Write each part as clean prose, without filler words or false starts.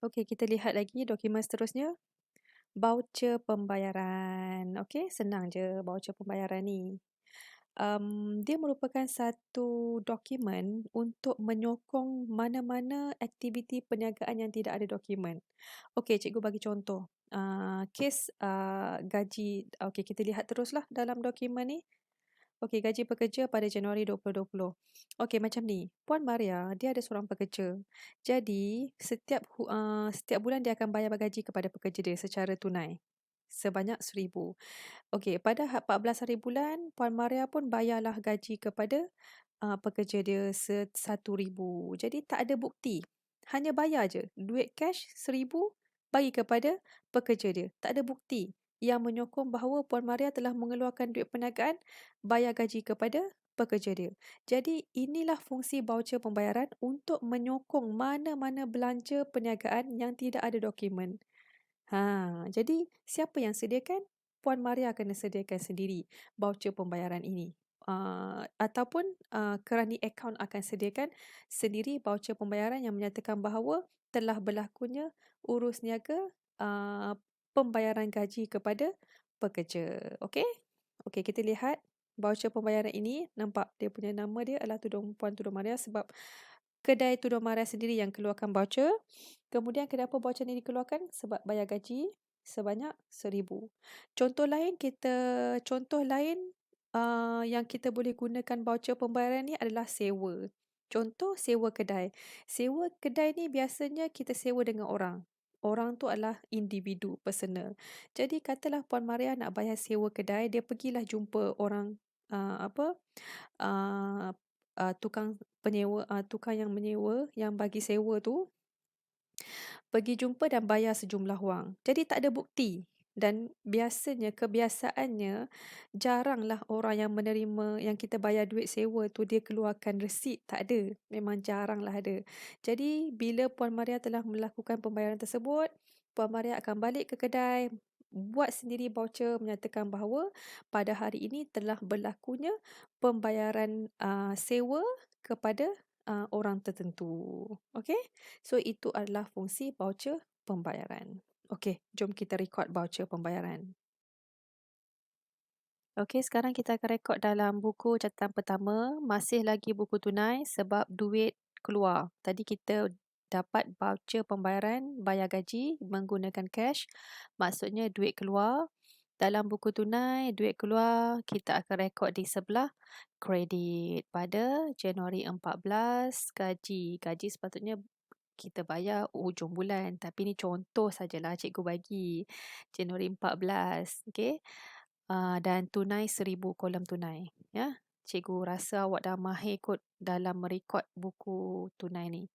Okey, kita lihat lagi dokumen seterusnya, voucher pembayaran. Okey, senang je voucher pembayaran ni. Dia merupakan satu dokumen untuk menyokong mana-mana aktiviti perniagaan yang tidak ada dokumen. Okey, cikgu bagi contoh. Kes gaji. Okey, kita lihat teruslah dalam dokumen ni. Okey, gaji pekerja pada Januari 2020. Okey, macam ni. Puan Maria, dia ada seorang pekerja. Jadi, setiap bulan dia akan bayar gaji kepada pekerja dia secara tunai. Sebanyak RM1,000. Okey, pada 14 hari bulan, Puan Maria pun bayarlah gaji kepada pekerja dia RM1,000. Jadi, tak ada bukti. Hanya bayar je. Duit cash RM1,000 bagi kepada pekerja dia. Tak ada bukti yang menyokong bahawa Puan Maria telah mengeluarkan duit perniagaan bayar gaji kepada pekerja dia. Jadi, inilah fungsi voucher pembayaran untuk menyokong mana-mana belanja perniagaan yang tidak ada dokumen. Jadi siapa yang sediakan? Puan Maria kena sediakan sendiri voucher pembayaran ini. Ataupun kerani akaun akan sediakan sendiri voucher pembayaran yang menyatakan bahawa telah berlakunya urus niaga pembayaran gaji kepada pekerja. Okey? Okey, kita lihat voucher pembayaran ini. Nampak dia punya nama dia adalah Puan Tudung Maria sebab kedai Tudung Maria sendiri yang keluarkan voucher. Kemudian kenapa voucher ni dikeluarkan? Sebab bayar gaji sebanyak RM1,000. Contoh lain yang kita boleh gunakan voucher pembayaran ni adalah sewa. Contoh sewa kedai. Sewa kedai ni biasanya kita sewa dengan orang. Orang tu adalah individu, personal. Jadi katalah Puan Maria nak bayar sewa kedai, dia pergilah jumpa orang uh, tukang yang menyewa, yang bagi sewa tu, pergi jumpa dan bayar sejumlah wang. Jadi tak ada bukti. Dan kebiasaannya, jaranglah orang yang menerima, yang kita bayar duit sewa tu, dia keluarkan resit. Tak ada. Memang jaranglah ada. Jadi, bila Puan Maria telah melakukan pembayaran tersebut, Puan Maria akan balik ke kedai, buat sendiri voucher menyatakan bahawa pada hari ini telah berlakunya pembayaran sewa kepada orang tertentu. Okey? So, itu adalah fungsi voucher pembayaran. Okey, jom kita rekod voucher pembayaran. Okey, sekarang kita akan rekod dalam buku catatan pertama. Masih lagi buku tunai sebab duit keluar. Tadi kita dapat voucher pembayaran, bayar gaji menggunakan cash. Maksudnya duit keluar. Dalam buku tunai, duit keluar, kita akan rekod di sebelah kredit. Pada Januari 14, gaji. Gaji sepatutnya kita bayar hujung bulan. Tapi ni contoh sajalah cikgu bagi. Januari 14. Okay. Dan tunai RM1,000, kolom tunai. Ya. Cikgu rasa awak dah mahir kot dalam merekod buku tunai ni.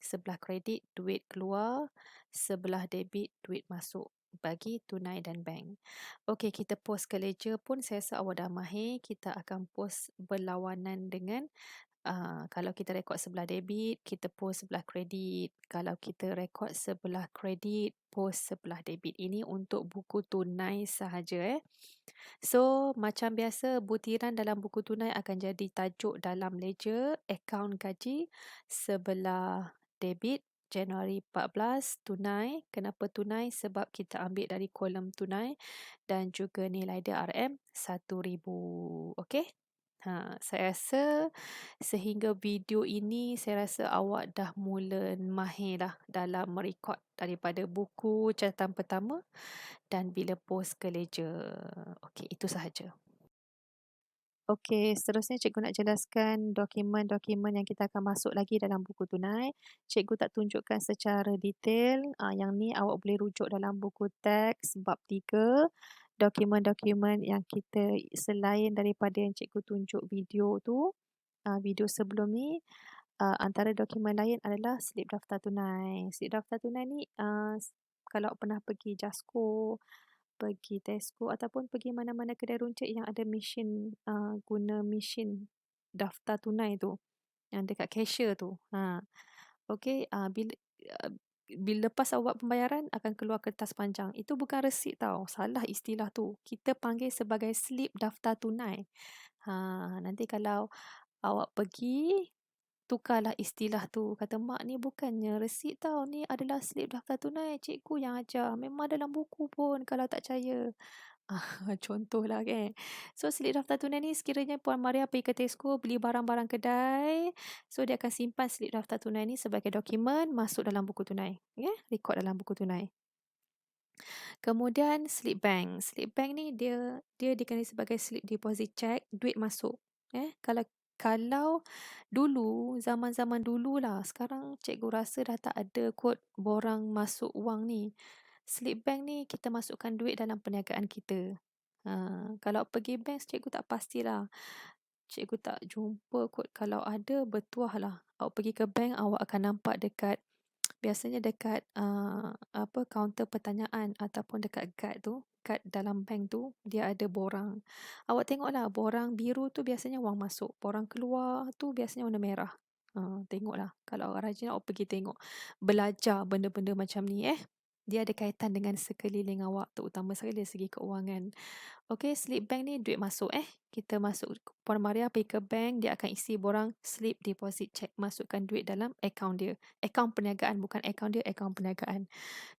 Sebelah kredit, duit keluar. Sebelah debit, duit masuk. Bagi tunai dan bank. Okey, kita post ke ledger pun saya rasa awak dah mahir. Kita akan post berlawanan dengan kalau kita rekod sebelah debit, kita post sebelah kredit. Kalau kita rekod sebelah kredit, post sebelah debit. Ini untuk buku tunai sahaja. So, macam biasa, butiran dalam buku tunai akan jadi tajuk dalam ledger, akaun gaji, sebelah debit, Januari 14, tunai. Kenapa tunai? Sebab kita ambil dari kolom tunai dan juga nilai dia RM 1,000. Okey? Saya rasa sehingga video ini, saya rasa awak dah mula mahir dah dalam merekod daripada buku catatan pertama dan bila post ke ledger. Okey, itu sahaja. Okey, seterusnya cikgu nak jelaskan dokumen-dokumen yang kita akan masuk lagi dalam buku tunai. Cikgu tak tunjukkan secara detail. Yang ni awak boleh rujuk dalam buku teks bab 3. Dokumen-dokumen yang kita, selain daripada yang cikgu tunjuk video tu, video sebelum ni, antara dokumen lain adalah slip daftar tunai. Slip daftar tunai ni, kalau pernah pergi Jasco, pergi Tesco ataupun pergi mana-mana kedai runcit yang ada mesin, guna mesin daftar tunai tu, yang dekat cashier tu. Okey, bila lepas awak pembayaran akan keluar kertas panjang. Itu bukan resit tau. Salah istilah tu. Kita panggil sebagai slip daftar tunai. Nanti kalau awak pergi tukarlah istilah tu. Kata, "Mak ni bukannya resit tau, ni adalah slip daftar tunai. Cikgu yang ajar. Memang dalam buku pun kalau tak percaya." Contohlah kan. So slip daftar tunai ni sekiranya Puan Maria pergi ke Tesco beli barang-barang kedai, so dia akan simpan slip daftar tunai ni sebagai dokumen masuk dalam buku tunai. Rekod dalam buku tunai. Kemudian slip bank. Slip bank ni dia dikenali sebagai slip deposit check, duit masuk. Kalau dulu, zaman-zaman dululah, sekarang cikgu rasa dah tak ada kot borang masuk wang ni. Slip bank ni kita masukkan duit dalam perniagaan kita. Kalau pergi bank, cikgu tak pastilah. Cikgu tak jumpa kot. Kalau ada, bertuah lah. Awak pergi ke bank, awak akan nampak biasanya dekat kaunter pertanyaan ataupun dekat guard dalam bank tu, dia ada borang. Awak tengoklah, borang biru tu biasanya wang masuk. Borang keluar tu biasanya warna merah. Tengoklah. Kalau awak rajin, awak pergi tengok. Belajar benda-benda macam ni. Dia ada kaitan dengan sekeliling awak, terutama sekali dari segi keuangan. Okey, slip bank ni duit masuk. Kita masuk, Puan Maria pergi ke bank, dia akan isi borang slip deposit check. Masukkan duit dalam akaun dia. Akaun perniagaan, bukan akaun dia, akaun perniagaan.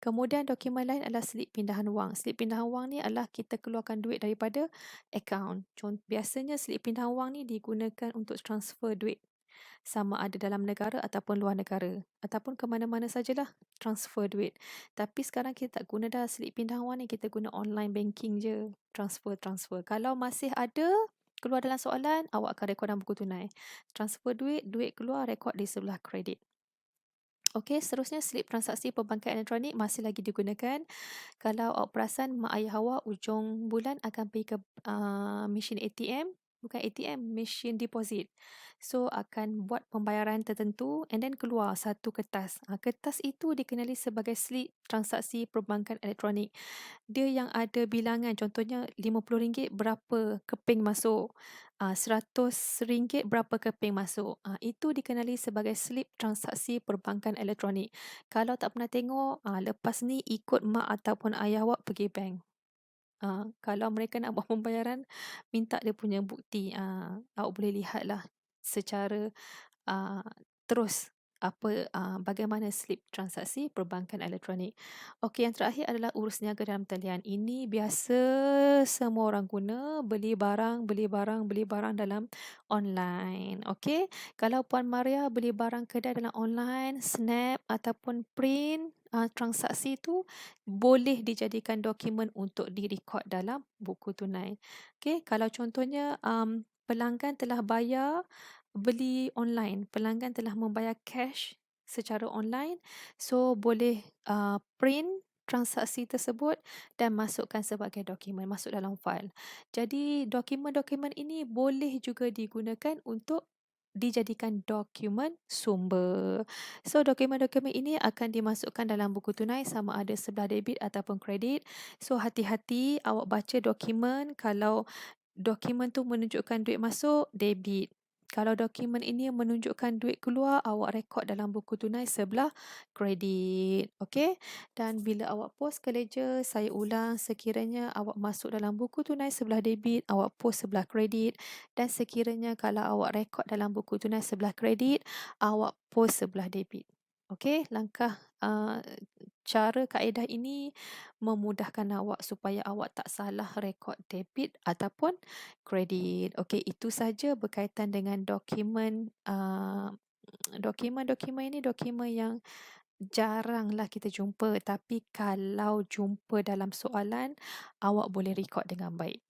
Kemudian dokumen lain adalah slip pindahan wang. Slip pindahan wang ni adalah kita keluarkan duit daripada akaun. Biasanya slip pindahan wang ni digunakan untuk transfer duit. Sama ada dalam negara ataupun luar negara. Ataupun ke mana-mana sajalah transfer duit. Tapi sekarang kita tak guna dah slip pindahan wang ni. Kita guna online banking je. Transfer. Kalau masih ada keluar dalam soalan, awak akan rekod dalam buku tunai. Transfer duit keluar, rekod di sebelah kredit. Okey, seterusnya slip transaksi perbankan elektronik masih lagi digunakan. Kalau awak perasan, mak ayah awak ujung bulan akan pergi ke mesin ATM. Bukan ATM, mesin deposit. So, akan buat pembayaran tertentu and then keluar satu kertas. Kertas itu dikenali sebagai slip transaksi perbankan elektronik. Dia yang ada bilangan, contohnya RM50 berapa keping masuk, RM100 berapa keping masuk. Itu dikenali sebagai slip transaksi perbankan elektronik. Kalau tak pernah tengok, lepas ni ikut mak ataupun ayah awak pergi bank. Kalau mereka nak buat pembayaran, minta dia punya bukti. Awak boleh lihatlah secara terus bagaimana slip transaksi perbankan elektronik. Okey, yang terakhir adalah urus niaga dalam talian. Ini biasa semua orang guna, beli barang dalam online. Okey, kalau Puan Maria beli barang kedai dalam online, snap ataupun print transaksi tu boleh dijadikan dokumen untuk direkod dalam buku tunai. Okey, kalau contohnya pelanggan telah bayar beli online, pelanggan telah membayar cash secara online, so boleh print transaksi tersebut dan masukkan sebagai dokumen, masuk dalam fail. Jadi dokumen-dokumen ini boleh juga digunakan untuk dijadikan dokumen sumber. So dokumen-dokumen ini akan dimasukkan dalam buku tunai sama ada sebelah debit ataupun kredit. So hati-hati awak baca dokumen, kalau dokumen tu menunjukkan duit masuk, debit. Kalau dokumen ini menunjukkan duit keluar, awak rekod dalam buku tunai sebelah kredit. Okey? Dan bila awak post ke ledger, saya ulang, sekiranya awak masuk dalam buku tunai sebelah debit, awak post sebelah kredit. Dan sekiranya kalau awak rekod dalam buku tunai sebelah kredit, awak post sebelah debit. Okey? Langkah cara kaedah ini memudahkan awak supaya awak tak salah rekod debit ataupun kredit. Okey, itu saja berkaitan dengan dokumen. Dokumen-dokumen ini dokumen yang jaranglah kita jumpa, tapi kalau jumpa dalam soalan, awak boleh rekod dengan baik.